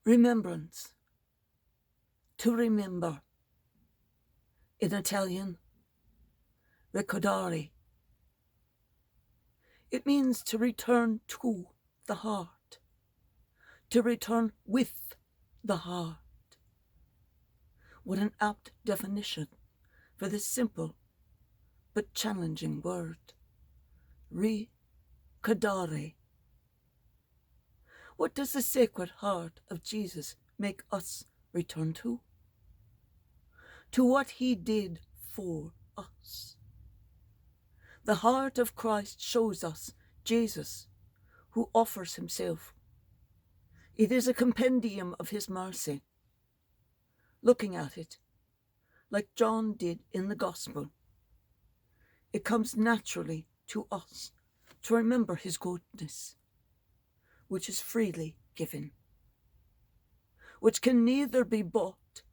Remembrance, to remember. In Italian, ricordare. It means to return to the heart, to return with the heart. What an apt definition for this simple but challenging word. Ricordare. What does the Sacred Heart of Jesus make us return to? To what he did for us. The heart of Christ shows us Jesus, who offers himself. It is a compendium of his mercy. Looking at it, like John did in the Gospel, it comes naturally to us to remember his goodness, which is freely given, which can neither be bought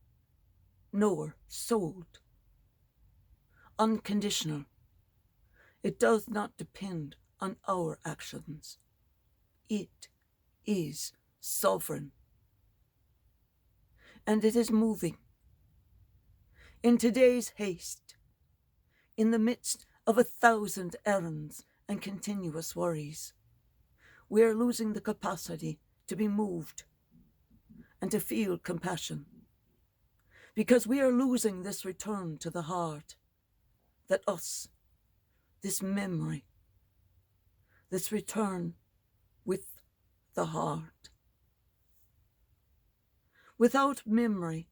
nor sold. Unconditional. It does not depend on our actions. It is sovereign. And it is moving. In today's haste, in the midst of 1,000 errands and continuous worries, we are losing the capacity to be moved and to feel compassion, because we are losing this return to the heart, that us, this memory, this return with the heart. Without memory,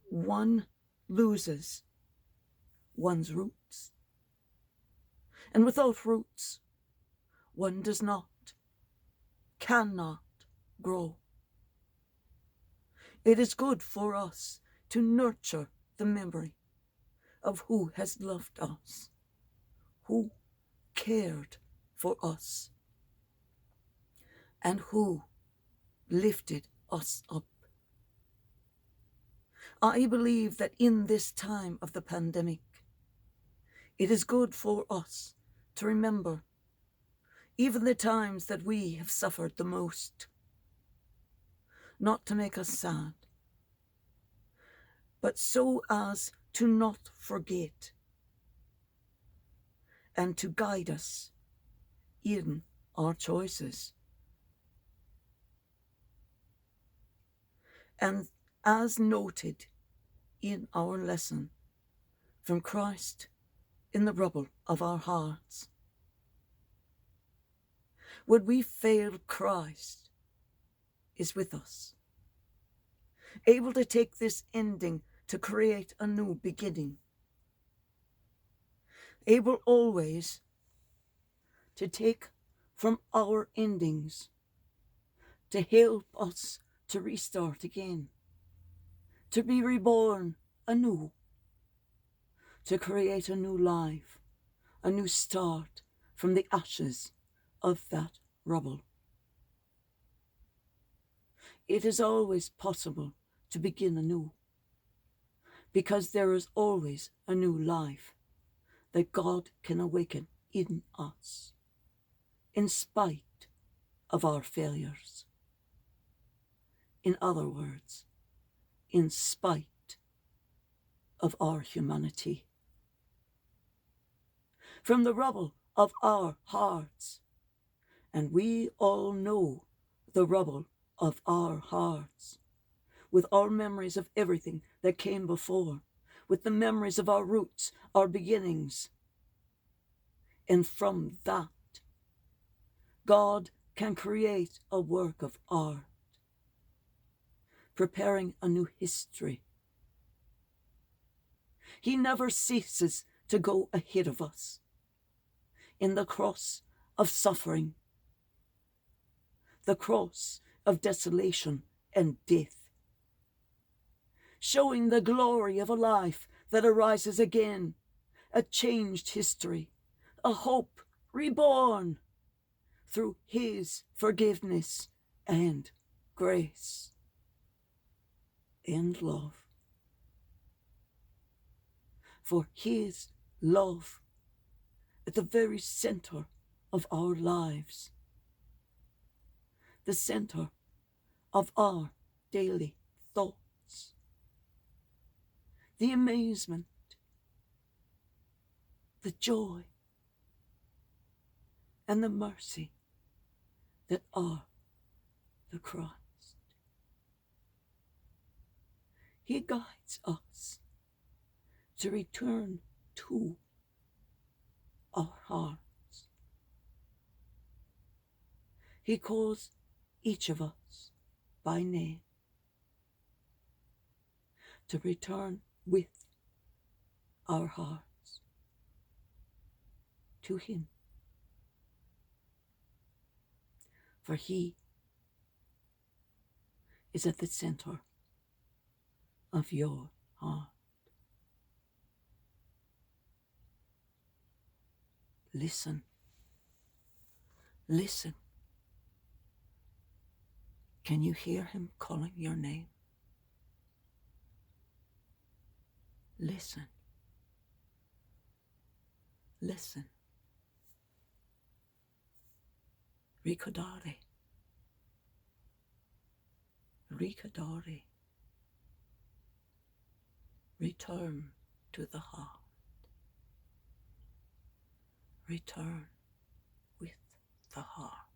one loses one's roots. And without roots, one does not, cannot grow. It is good for us to nurture the memory of who has loved us, who cared for us, and who lifted us up. I believe that in this time of the pandemic, it is good for us to remember even the times that we have suffered the most, not to make us sad, but so as to not forget and to guide us in our choices. And as noted in our lesson from Christ in the rubble of our hearts, when we fail, Christ is with us, able to take this ending to create a new beginning, able always to take from our endings to help us to restart again, to be reborn anew, to create a new life, a new start from the ashes of that rubble. It is always possible to begin anew, because there is always a new life that God can awaken in us, in spite of our failures. In other words, in spite of our humanity. From the rubble of our hearts, and we all know the rubble of our hearts, with our memories of everything that came before, with the memories of our roots, our beginnings. And from that, God can create a work of art, preparing a new history. He never ceases to go ahead of us in the cross of suffering, the cross of desolation and death, showing the glory of a life that arises again, a changed history, a hope reborn through his forgiveness and grace and love. For his love at the very center of our lives, the center of our daily thoughts, the amazement, the joy, and the mercy that are the Christ. He guides us to return to our hearts. He calls each of us by name to return with our hearts to Him. For He is at the center of your heart. Listen. Listen. Can you hear Him calling your name? Listen. Listen. Ricordare. Ricordare. Return to the heart. Return with the heart.